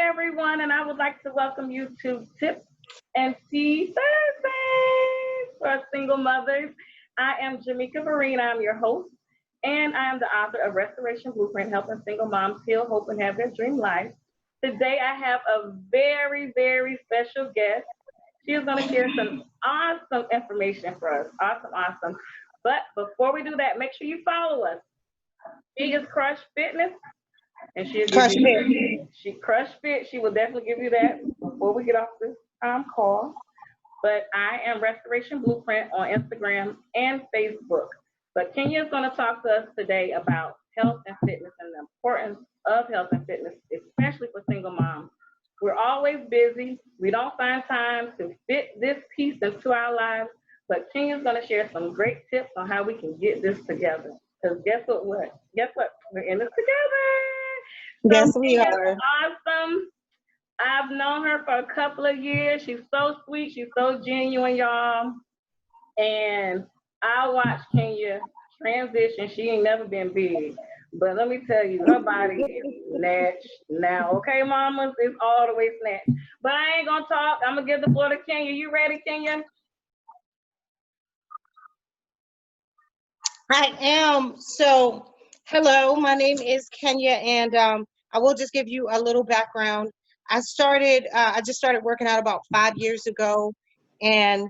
everyone, and I would like to welcome you to Tips and Tea Thursdays for single mothers. I am Jamaica Verena, I'm your host, and I am the author of Restoration Blueprint, helping single moms heal, hope, and have their dream life. Today, I have a very, very special guest. She is going to share some awesome information for us. Awesome, awesome. But before we do that, make sure you follow us. She is Krush Fitness, and she'll give Crush Fit. she Crush Fit. She will definitely give you that before we get off this call. But I am Restoration Blueprint on Instagram and Facebook. But Kenya is going to talk to us today about health and fitness and the importance of health and fitness, especially for single moms. We're always busy. We don't find time to fit this piece into our lives. But Kenya's going to share some great tips on how we can get this together. Because guess what? Guess what? We're in this together. Yes, So we Kenya's are. awesome. I've known her for a couple of years. She's so sweet. She's so genuine, y'all. And I watched Kenya transition. She ain't never been big. But let me tell you, her body is snatched now. Okay, mamas? It's all the way snatched. But I ain't going to talk. I'm going to give the floor to Kenya. You ready, Kenya? I am. So, hello, my name is Kenya, and I will just give you a little background. I just started working out about 5 years ago, and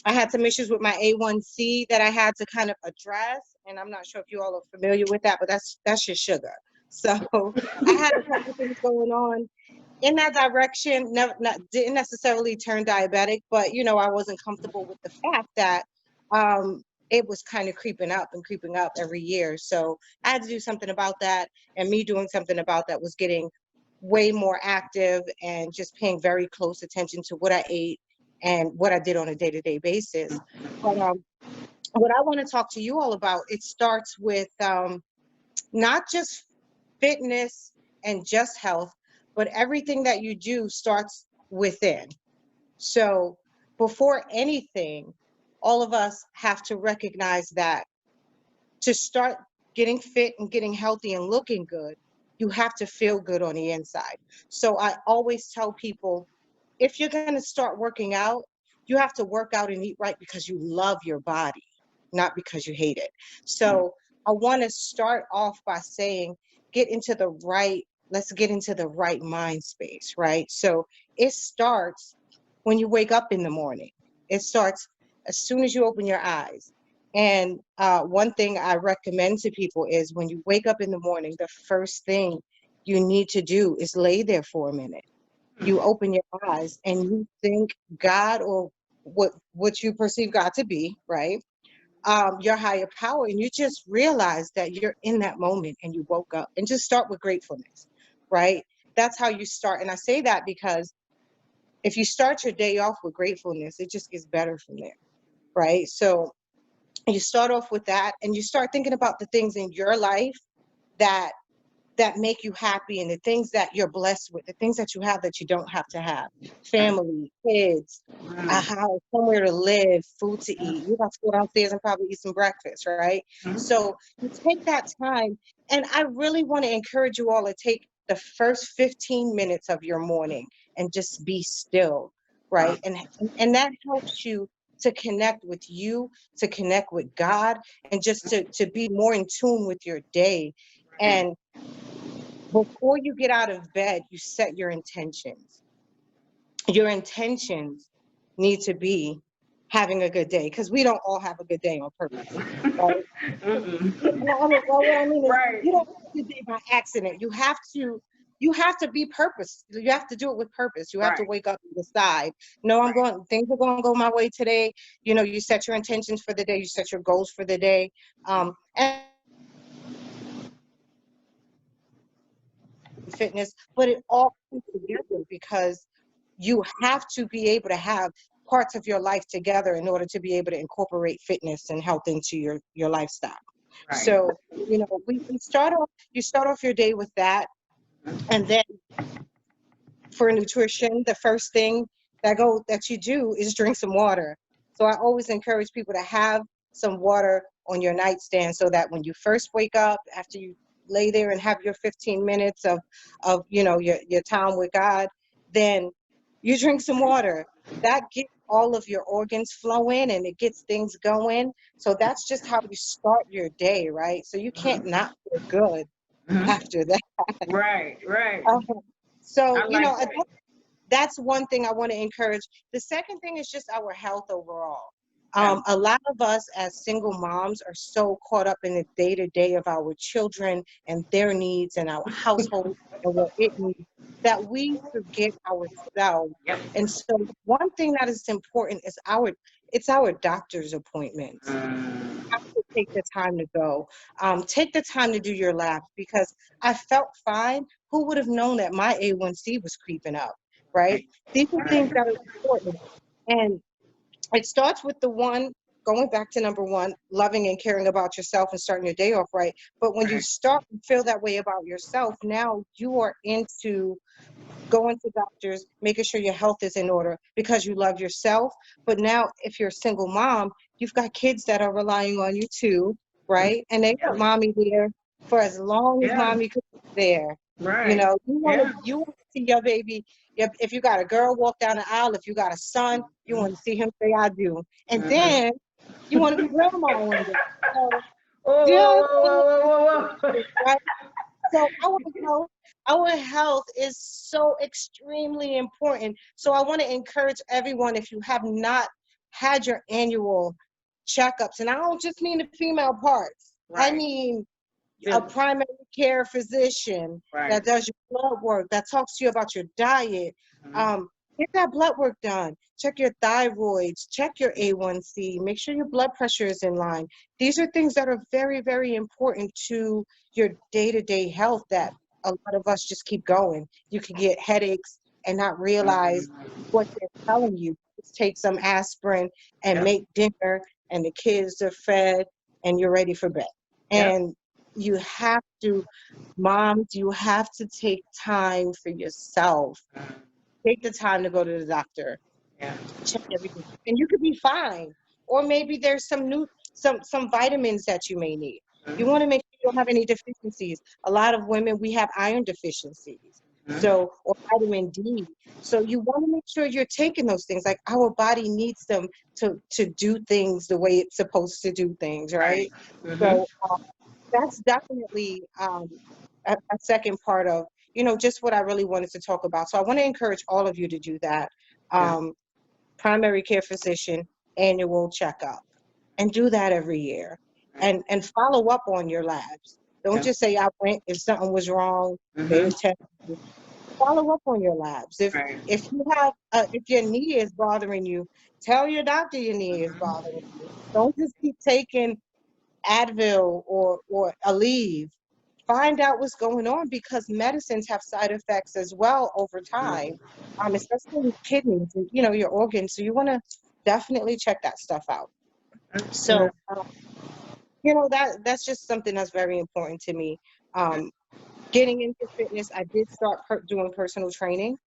I had some issues with my A1C that I had to kind of address, and I'm not sure if you all are familiar with that, but that's your sugar. So I had a couple things going on in that direction. Didn't necessarily turn diabetic, but I wasn't comfortable with the fact that it was kind of creeping up every year. So I had to do something about that, and me doing something about that was getting way more active and just paying very close attention to what I ate and what I did on a day-to-day basis. But what I want to talk to you all about, it starts with not just fitness and just health, but everything that you do starts within. So before anything, all of us have to recognize that to start getting fit and getting healthy and looking good, you have to feel good on the inside. So I always tell people, if you're going to start working out, you have to work out and eat right because you love your body, not because you hate it. So I want to start off by saying, let's get into the right mind space, right? So it starts when you wake up in the morning. It starts as soon as you open your eyes. And one thing I recommend to people is when you wake up in the morning, the first thing you need to do is lay there for a minute. You open your eyes and you think God, or what you perceive God to be, right? Your higher power, and you just realize that you're in that moment and you woke up, and just start with gratefulness, right? That's how you start. And I say that because if you start your day off with gratefulness, it just gets better from there, right? So you start off with that, and you start thinking about the things in your life that make you happy, and the things that you're blessed with, the things that you have that you don't have to have: family, kids, a house, somewhere to live, food to eat. You have to go downstairs and probably eat some breakfast, right? So you take that time, and I really want to encourage you all to take the first 15 minutes of your morning and just be still, right? And that helps you to connect with you, to connect with God, and just to be more in tune with your day. And before you get out of bed, you set your intentions. Your intentions need to be having a good day, because we don't all have a good day on purpose, right? What I mean is, Right. you don't have a good day by accident. You have to be purpose. You have to do it with purpose. You have to Right. wake up and decide, no, things are going to go my way today. You set your intentions for the day. You set your goals for the day. And fitness, but it all comes together because you have to be able to have parts of your life together in order to be able to incorporate fitness and health into your lifestyle. Right. So, you start off your day with that. And then for nutrition, the first thing that you do is drink some water. So I always encourage people to have some water on your nightstand, so that when you first wake up, after you lay there and have your 15 minutes of your time with God, then you drink some water. That gets all of your organs flowing and it gets things going. So that's just how you start your day, right? So you can't Mhm. not feel good Mhm. after that. Right, right. Um, so, I like that. that's one thing I want to encourage. The second thing is just our health overall. Yeah. A lot of us as single moms are so caught up in the day to day of our children and their needs and our household and what it needs that we forget ourselves. Yep. And so, one thing that is important is our doctor's appointments. Mm, To take the time to go. Take the time to do your labs because I felt fine. Who would have known that my A1C was creeping up, right? right. These are things Right. that are important. And it starts with going back to number one, loving and caring about yourself and starting your day off right. But when you Right. start to feel that way about yourself, now you are into going to doctors, making sure your health is in order because you love yourself. But now, if you're a single mom, you've got kids that are relying on you too, Mhm. right? And they want Yep. mommy there for as long as Yeah. mommy could be there. Right. Yeah. You want to see your baby. If you got a girl walk down the aisle, if you got a son, you want to see him say I do. And Mhm. then you want to be grandma one day. So Oh, just whoa, whoa, whoa, whoa, whoa, whoa. right? So our health is so extremely important. So I want to encourage everyone, if you have not had your annual checkups, and I don't just mean the female parts, I Right. mean a Good. primary care physician Right. that does your blood work, that talks to you about your diet. Mhm. Um, get that blood work done. Check your thyroids, check your A1C, make sure your blood pressure is in line. These are things that are very, very important to your day-to-day health that a lot of us just keep going. You can get headaches and not realize Mhm. what they're telling you. Just take some aspirin and Yep. make dinner, and the kids are fed, and you're ready for bed. Yep. And you have to, moms, you have to take time for yourself. Mhm. Take the time to go to the doctor, Yeah. check everything, and you could be fine. Or maybe there's some vitamins that you may need. You Mhm. want to make sure you don't have any deficiencies. A lot of women, we have iron deficiencies, Mhm. or vitamin D. So you want to make sure you're taking those things. Like our body needs them to do things the way it's supposed to do things, Right. right? Mhm. So that's definitely a second part of just what I really wanted to talk about. So I want to encourage all of you to do that. Yeah. um, Primary care physician annual checkup, and do that every year, Right. and follow up on your labs. Don't Yeah. just say I went if something was wrong, they Mhm. test you. Follow up on your labs. if Right. if you have if your knee is bothering you, tell your doctor your knee is Mhm. bothering you. Don't just keep taking Advil or Aleve. Find out what's going on because medicines have side effects as well over time, Mhm. especially with kidneys and your organs. So you want to definitely check that stuff out. That's So good. that's just something that's very important to me. Um, Getting into fitness, I did start doing personal training.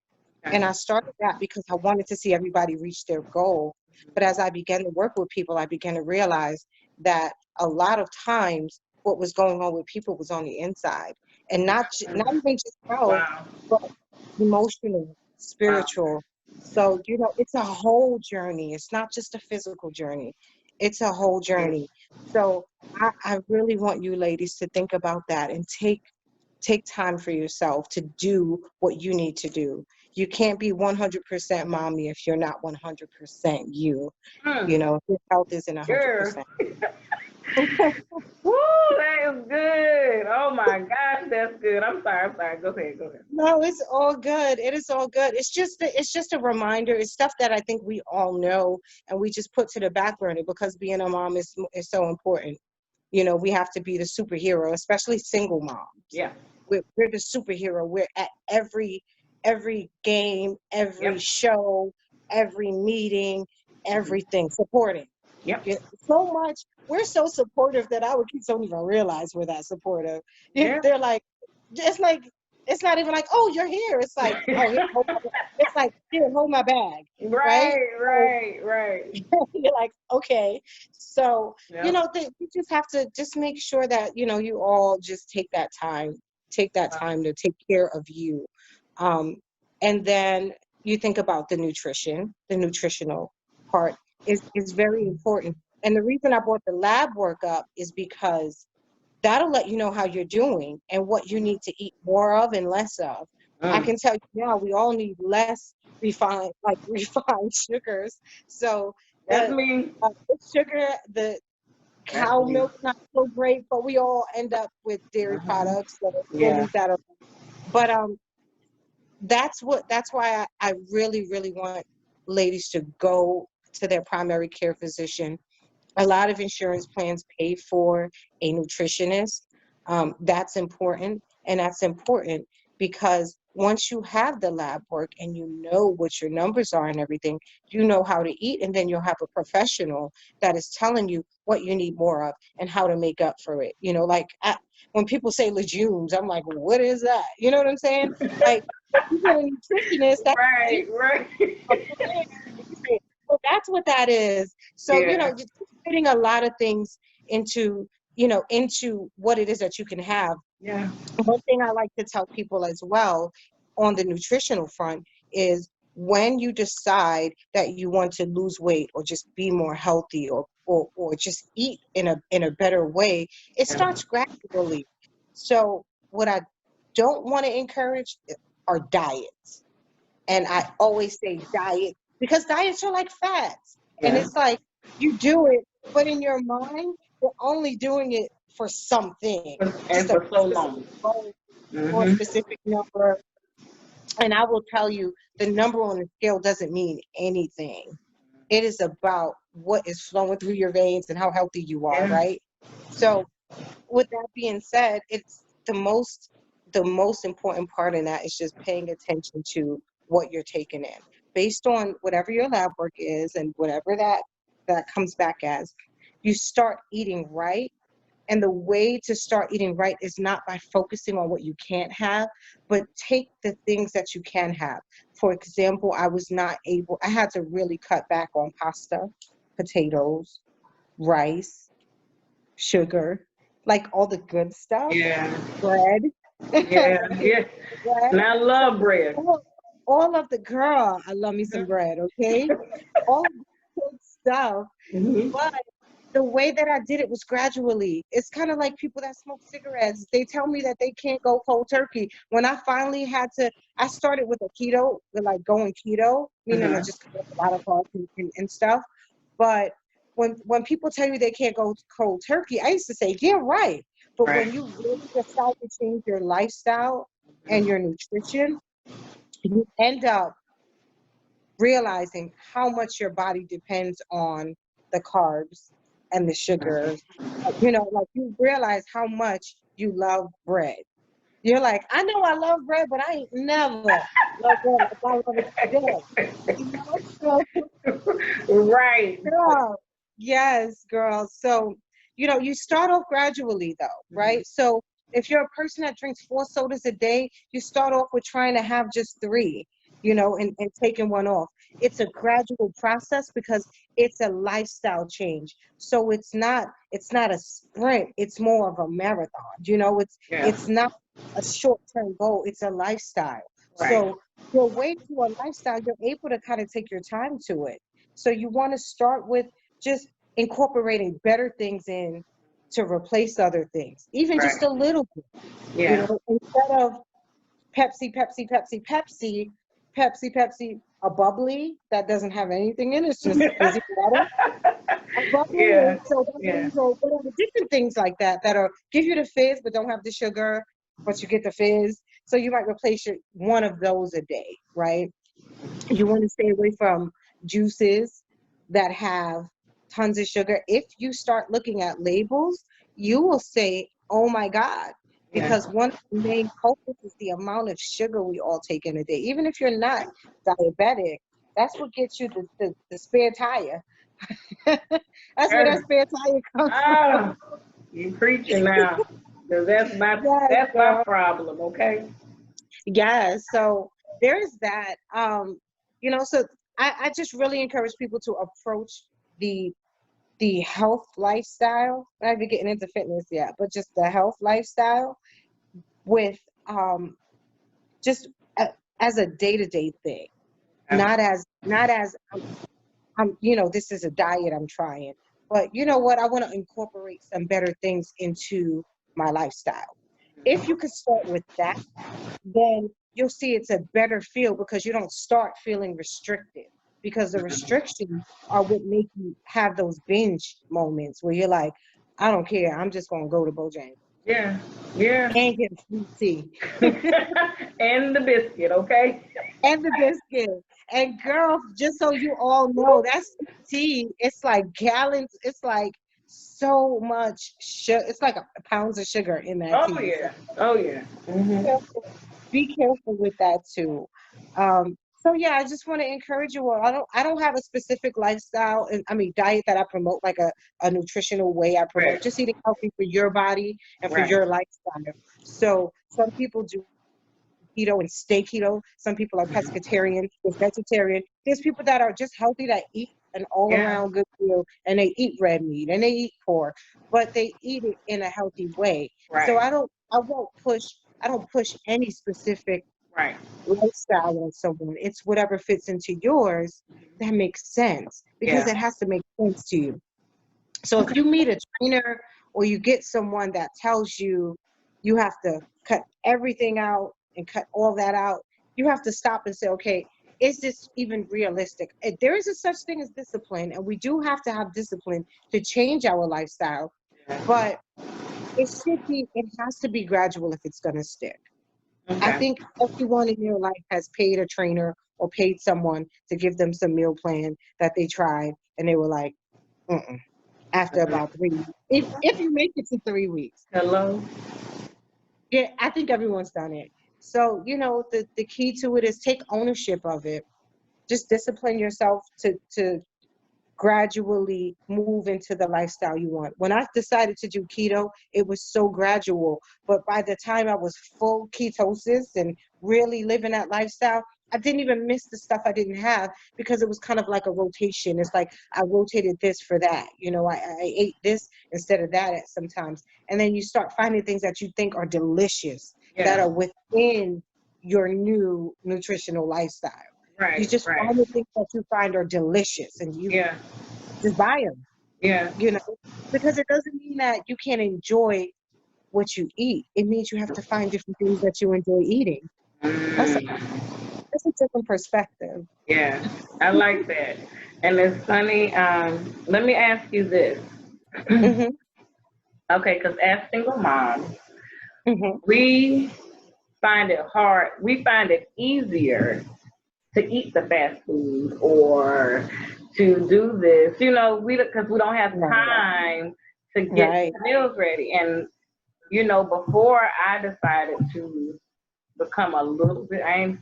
Okay. And I started that because I wanted to see everybody reach their goal. But as I began to work with people, I began to realize that a lot of times what was going on with people was on the inside, and not even just health, Wow. but emotional, Wow. spiritual. So it's a whole journey. It's not just a physical journey. It's a whole Yes. journey. So I really want you ladies to think about that and take time for yourself to do what you need to do. You can't be 100% mommy if you're not 100% you. Mm. Your health isn't Girl. 100%. Woo, that is good. Oh my gosh, that's good. I'm sorry. I'm sorry. Go ahead. Go ahead. No, it's all good. It is all good. It's just a reminder. It's stuff that I think we all know, and we just put to the back burner because being a mom is so important. We have to be the superhero, especially single moms. Yeah. We're the superhero. We're at every game, every Yep. show, every meeting, Mhm. everything, supporting. Yep. So much. We're so supportive that our kids don't even realize we're that supportive. Yeah. They're like, it's like It's not even like, oh, you're here. It's like, oh, here, it's like, here, hold my bag, right? Right, So right, right. you're like, okay. So, Yep. you just have to just make sure that, you all just take that time to take care of you. Um, and then you think about the nutritional part is very important. And the reason I brought the lab work up is because that'll let you know how you're doing and what you need to eat more of and less of. I Mm. can tell you now, we all need less refined, like refined sugars. So That's the, me. the sugar, the That's cow me. milk, not so great, but we all end up with dairy Uh-huh. products. So we'll Yeah. leave that alone. But that's why I really, really want ladies to go to their primary care physician. A lot of insurance plans pay for a nutritionist. That's important. And that's important because once you have the lab work and you know what your numbers are and everything, you know how to eat. And then you'll have a professional that is telling you what you need more of and how to make up for it. When people say legumes, I'm like, what is that? You know what I'm saying? Like, if you get a nutritionist, that's Right, right. so that's what that is. So, Yeah, just fitting a lot of things into, into what it is that you can have. yeah, One thing I like to tell people as well on the nutritional front is when you decide that you want to lose weight or just be more healthy or just eat in a better way, it yeah, starts gradually. So what I don't want to encourage are diets. And I always say diet because diets are like fads. And yeah. it's like you do it, but in your mind, you're only doing it for something, And just a for so specific long. goal or a Mm-hmm. specific number. And I will tell you, the number on the scale doesn't mean anything. It is about what is flowing through your veins and how healthy you are, Yeah, right? So with that being said, it's the most important part in that is just paying attention to what you're taking in. Based on whatever your lab work is and whatever that comes back as, you start eating right. And the way to start eating right is not by focusing on what you can't have, but take the things that you can have. For example, I had to really cut back on pasta, potatoes, rice, sugar, like all the good stuff, yeah, bread, yeah, right? yeah. Bread. And I So love bread. all of the girl, I love me some bread, okay? All of the good stuff. Mm-hmm. But the way that I did it was gradually. It's kind of like people that smoke cigarettes. They tell me that they can't go cold turkey. When I finally I started with like going keto, meaning I Uh-huh. just cut a lot of carbs and stuff. But when people tell you they can't go cold turkey, I used to say, yeah, right. But Right. when you really decide to change your lifestyle and your nutrition, you end up realizing how much your body depends on the carbs and the sugars. Like you realize how much you love bread. You're like, I know I love bread, but I ain't never loved bread like I love it today. So Right. girl. Yes, girl. So, you start off gradually though, Mhm. right? So if you're a person that drinks 4 sodas a day, you start off with trying to have just three, and taking one off. It's a gradual process because it's a lifestyle change. So it's not a sprint, it's more of a marathon. Yeah. It's not a short-term goal, it's a lifestyle. Right. So your way to a lifestyle, you're able to kind of take your time to it. So you want to start with just incorporating better things in to replace other things, even just Right. a little bit, Yeah. instead of Pepsi, Pepsi, Pepsi, Pepsi, Pepsi, Pepsi, a bubbly that doesn't have anything in it, it's just fizzy water. A bubbly Yeah. is so Yeah. bubblies or whatever, different things like that give you the fizz but don't have the sugar, but you get the fizz. So you might replace one of those a day, right? You want to stay away from juices that have tons of sugar. If you start looking at labels, you will say, oh my God, Yeah. because one of the main culprits is the amount of sugar we all take in a day. Even if you're not diabetic, that's what gets you the spare tire. That's where that Sure. spare tire comes from. Ah, you preaching now. 'Cause that's my Yes, that's my girl. problem, okay? Yeah, so there's that. So I just really encourage people to approach the health lifestyle. I'm not even getting into fitness yet, but just the health lifestyle with just as a day-to-day thing, not as this is a diet I'm trying, but you know what, I want to incorporate some better things into my lifestyle. If you could start with that, then you'll see it's a better feel because you don't start feeling restricted, because the restrictions are what make you have those binge moments where you're like, I don't care, I'm just gonna go to Bojangles Yeah, yeah. and get sweet tea And the biscuit, okay? and the biscuit. And girl, just so you all know, that's tea. It's like gallons. It's like so much sugar. It's like pounds of sugar in that Oh tea. So yeah, oh yeah. be careful with that too. So yeah, I just want to encourage you all. I don't have a specific lifestyle and diet that I promote, like a nutritional way I promote. Right, Just eating healthy for your body and for right. your lifestyle. So some people do keto and stay keto. Some people are pescatarian, there's vegetarian. There's people that are just healthy that eat an all Yeah, around good meal, and they eat red meat and they eat pork, but they eat it in a healthy way. So right, I don't push any specific right. lifestyle on someone. It's whatever fits into yours that makes sense, because Yeah. it has to make sense to you. So if Okay. you meet a trainer or you get someone that tells you you have to cut everything out and cut all that out, you have to stop and say, okay, is this even realistic? There is a such thing as discipline, and we do have to have discipline to change our lifestyle, Yeah. but it has to be gradual if it's going to stick. I Okay. think everyone in your life has paid a trainer or paid someone to give them some meal plan that they tried and they were like, mm-mm, after about 3 weeks. If you make it to 3 weeks. Hello. Yeah, I think everyone's done it. So, the key to it is take ownership of it. Just discipline yourself to gradually move into the lifestyle you want. When I decided to do keto, it was so gradual. But by the time I was full ketosis and really living that lifestyle, I didn't even miss the stuff I didn't have, because it was kind of like a rotation. It's like I rotated this for that. I ate this instead of that at sometimes. And then you start finding things that you think are delicious that Yeah. are within your new nutritional lifestyle. You Right, just right. find the things that you find are delicious, and you Yeah, just buy them, yeah. because it doesn't mean that you can't enjoy what you eat. It means you have to find different things that you enjoy eating. That's a, Mm, that's a different perspective. yeah, I like that. And it's funny. Let me ask you this. Hmm. Okay, because as single moms, Hmm. we find it hard. We find it easier to eat the fast food or to do this. Because we don't have Right. time to get Right. meals ready. And before I decided to become a little bit, I ain't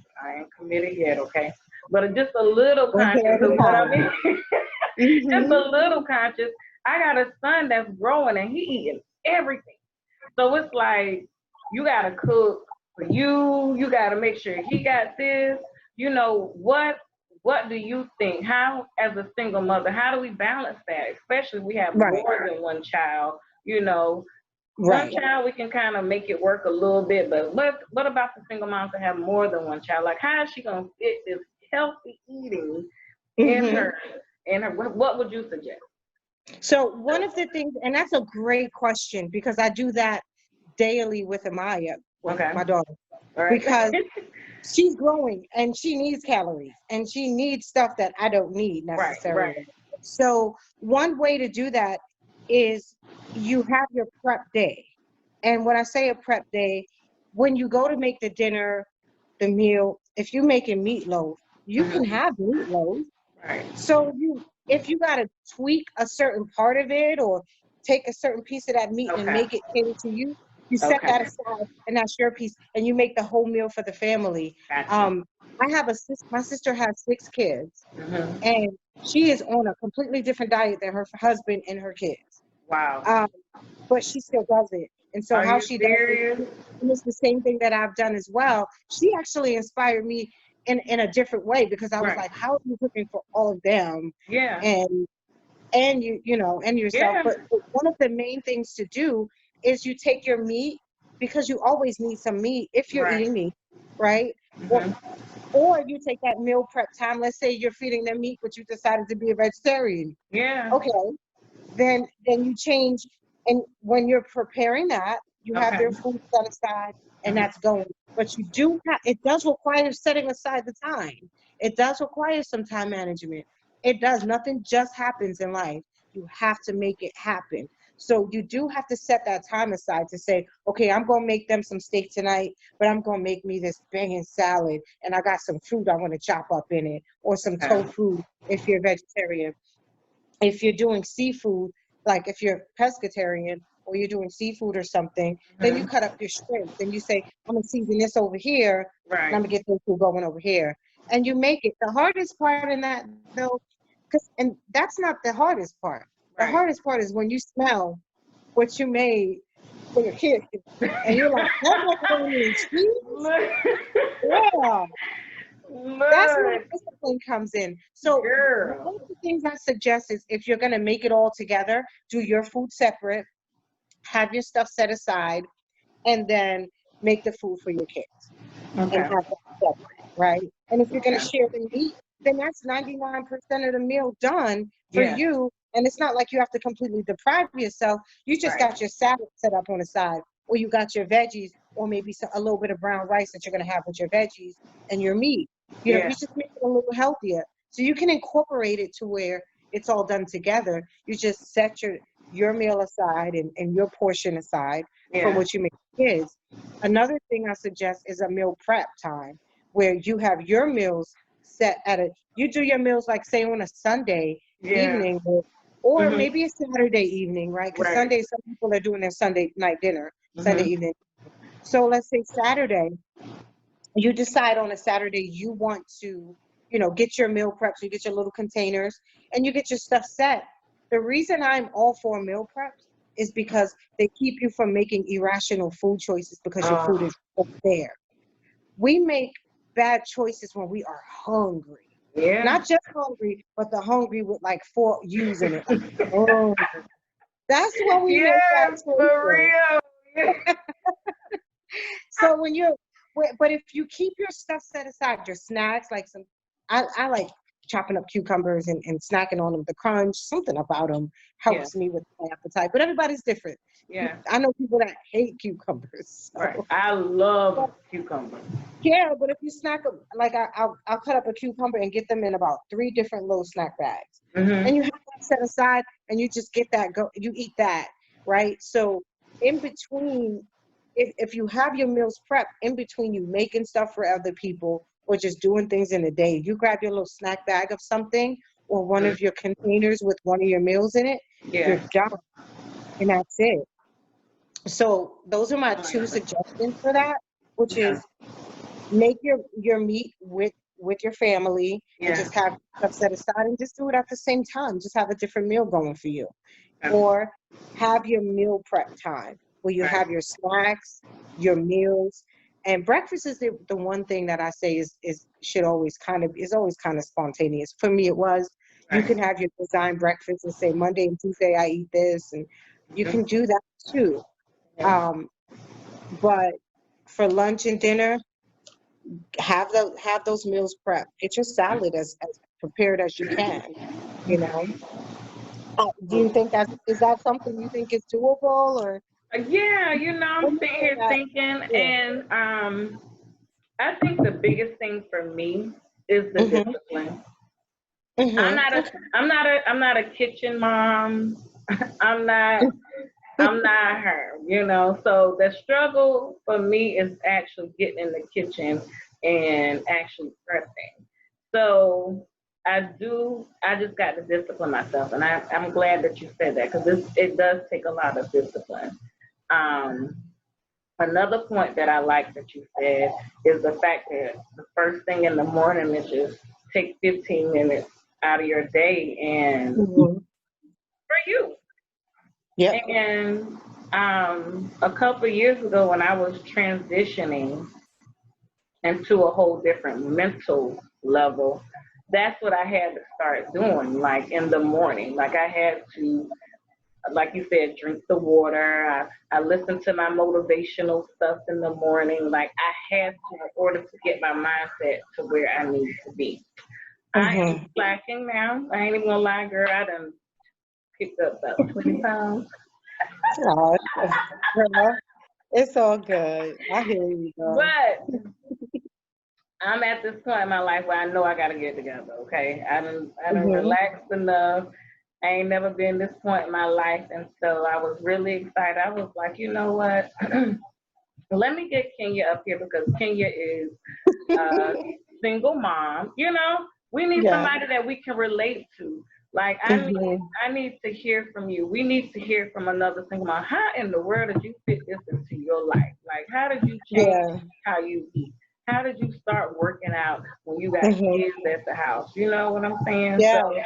committed yet, okay? But just a little One conscious, hair at you a know what I time. mean? Just Hmm. a little conscious. I got a son that's growing and he eating everything. So it's like you gotta cook for you. You gotta make sure he got this. What do you think? How, as a single mother, how do we balance that? Especially if we have Right. more than one child. You know, one Right. child we can kind of make it work a little bit, but what about the single moms that have more than one child? Like, how is she gonna fit this healthy eating in Hmm. her? What would you suggest? So one of the things, and that's a great question, because I do that daily with Amaya, with Okay, my daughter, all right. because she's growing and she needs calories and she needs stuff that I don't need Right, right. necessarily. So one way to do that is you have your prep day. And when I say a prep day, when you go to make the dinner, the meal, if you're making meatloaf, you can Hmm. have meatloaf. Right. So if you got to tweak a certain part of it or take a certain piece of that meat and Okay. make it cater to you, you set Okay. that aside and that's your piece, and you make the whole meal for the family. Gotcha. Um, I have my sister has 6 kids, Hmm. and she is on a completely different diet than her husband and her kids. Wow. Um, but she still does it. And so Are how you she does it, serious? and it's the same thing that I've done as well. She actually inspired me in a different way, because I was Right. like, how are you cooking for all of them? Yeah. And you know, and yourself. Yeah. But one of the main things to do is you take your meat, because you always need some meat if you're Right. eating meat, right? Or, Hmm. or you take that meal prep time. Let's say you're feeding them meat, but you decided to be a vegetarian. Yeah. Okay, then you change, and when you're preparing that, you have Okay. their food set aside, and Mhm. that's going. But you do have, it does require setting aside the time. It does require some time management. It does. Nothing just happens in life. You have to make it happen. So you do have to set that time aside to say, okay, I'm gonna make them some steak tonight, but I'm gonna make me this banging salad, and I got some fruit I want to chop up in it, or some Okay. tofu if you're vegetarian. If you're doing seafood, like if you're pescatarian or you're doing seafood or something, then you Mhm. cut up your shrimp. Then you say, I'm gonna season this over here, and Right. I'm gonna get this food going over here. And you make it. The hardest part in that though, and that's not the hardest part. The Right. hardest part is when you smell what you made for your kids, and you're like, that macaroni and cheese? Look. Yeah. That's where the Look, discipline comes in. So girl. one of the things I suggest is, if you're going to make it all together, do your food separate, have your stuff set aside, and then make the food for your kids and Okay. have that separate, right? And if you're going to Okay. share the meat, then that's 99% of the meal done for Yeah. you. And it's not like you have to completely deprive yourself. You just Right. got your salad set up on the side, or you got your veggies, or maybe a little bit of brown rice that you're going to have with your veggies and your meat. You know, Yeah. you just make it a little healthier. So you can incorporate it to where it's all done together. You just set your meal aside, and your portion aside from Yeah. what you make for kids. Another thing I suggest is a meal prep time, where you have your meals set you do your meals, like say on a Sunday Yeah. evening, or Mhm. maybe a Saturday evening, right? Because Right. Sunday, some people are doing their Sunday night dinner, Sunday Mhm. evening. So let's say Saturday, you decide on a Saturday you want to, get your meal prep. So you get your little containers and you get your stuff set. The reason I'm all for meal preps is because they keep you from making irrational food choices, because your food Oh. is just there. We make bad choices when we are hungry. Yeah. Not just hungry, but the hungry with like 4 U's in it. Like, oh, that's when we make bad Yes, for choices. real. Yeah. So but if you keep your stuff set aside, your snacks, like I like chopping up cucumbers and snacking on them. The crunch, something about them Yeah. helps me with my appetite. But everybody's different. Yeah. I know people that hate cucumbers. Right. So, I love cucumbers. yeah, but if you snack them, like I'll cut up a cucumber and get them in about 3 different little snack bags, and Mhm. you have that set aside, and you just get that you eat that, right? So in between, if you have your meals prepped, in between you making stuff for other people or just doing things in the day, you grab your little snack bag of something, or one Mhm. of your containers with one of your meals in it, you're Yeah. done, and that's it. So those are my Oh my 2 God. suggestions for that, which Yeah. is make your meat with your family, and Yeah. just have stuff set aside, and just do it at the same time. Just have a different meal going for you. Okay. Or have your meal prep time, where you Right. have your snacks, your meals. And breakfast is the one thing that I say is should always is always kind of spontaneous. For me, it was. You Right. can have your design breakfast and say Monday and Tuesday I eat this, and you Mhm. can do that too. Yeah. um, but for lunch and dinner, have those meals prepped. Get your salad as prepared as you can. You know. Do you think is that something you think is doable, or Yeah, I'm what do you sitting say here that? thinking, Yeah. and I think the biggest thing for me is the Mhm. discipline. I'm Mhm. not a, Okay. I'm not a kitchen mom. I'm not, I'm not her. So the struggle for me is actually getting in the kitchen and actually prepping. So I just got to discipline myself, and I'm glad that you said that, because it does take a lot of discipline. Um, Another point that I like that you said is the fact that the first thing in the morning is just take 15 minutes out of your day and Mhm. for you. Yep. And A couple of years ago when I was transitioning into a whole different mental level, that's what I had to start doing, like in the morning. Like I had to, like you said, drink the water. I listened to my motivational stuff in the morning. Like I had to, in order to get my mindset to where I need to be. I am Mm-hmm. slacking now. I ain't even gonna lie, girl. I done picked up about 20 pounds. Oh, girl, it's all good. I hear you, girl. But I'm at this point in my life where I know I gotta get it together. Okay, I done Mm-hmm. relaxed enough. I ain't never been this point in my life, and so I was really excited. I was like, you know what? Let me get Kenya up here because Kenya is a single mom. You know, we need Yeah. somebody that we can relate to. Like Mm-hmm. I need to hear from you. We need to hear from another single mom. How in the world did you fit this into your life? Like, how did you change Yeah. how you eat? How did you start working out when you got Mm-hmm. kids at the house? You know what I'm saying? Yeah. So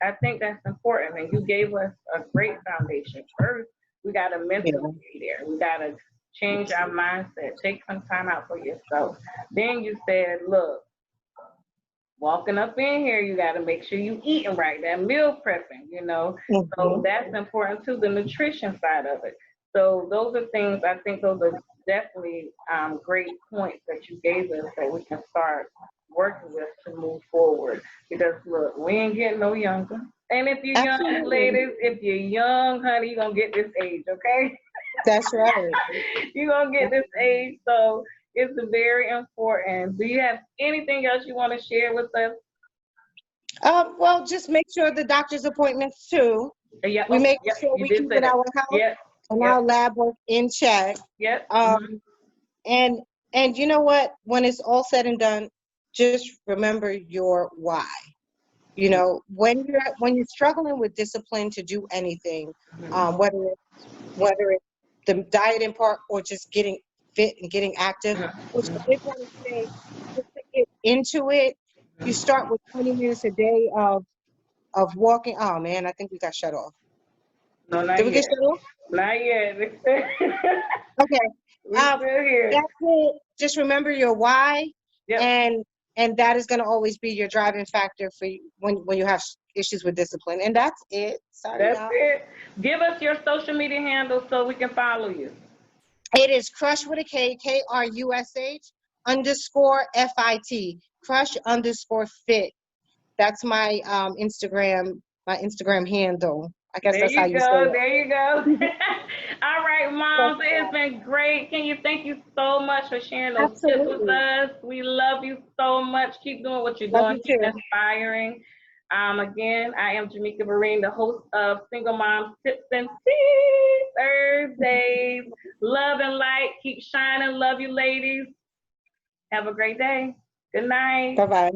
I think that's important. And you gave us a great foundation. First, we got to mentally Yeah. be there. We got to change our mindset. Take some time out for yourself. Then you said, look, walking up in here, you got to make sure you eating right, that meal prepping, you know. So Mm-hmm. that's important too, the nutrition side of it. So those are things, I think those are definitely great points that you gave us that we can start working with to move forward. Because look, we ain't getting no younger. And if you're young, Absolutely. ladies, if you're young, honey, you're going to get this age, okay? That's right. You're going to get this age. So it's very important. Do you have anything else you want to share with us? Well, just make sure the doctor's appointments too. Yeah. We Oh, make yep. sure You we did keep say it that. our health Yep. and Yep. our lab work in check. Yep. Um, and you know what? When it's all said and done, just remember your why. You know, when you're struggling with discipline to do anything, Mm-hmm. whether it's the dieting part or just getting fit and getting active, which I Mm-hmm. did want to say, just to get into it, you start with 20 minutes a day of walking. Oh man, I think we got shut off. No, Did not we get yet. shut off? Not yet. Okay. We're still here. That's it. Just remember your why, Yep. and that is going to always be your driving factor for you when you have issues with discipline. And that's it. Sorry, That's y'all. it. Give us your social media handle so we can follow you. It is Krush with a K, KRUSH underscore FIT. Krush underscore fit. That's my Instagram handle. I guess There that's how you you say go. it. There you go. All right, That's moms, it's right. been great. Can you thank you so much for sharing those tips with Absolutely. us? We love you so much. Keep doing what you're Love doing. you Keep too. inspiring. Again, I am Jamaica Vereen, the host of Single Moms Tips and Tea Thursdays. Love and light. Keep shining. Love you, ladies. Have a great day. Good night. Bye bye.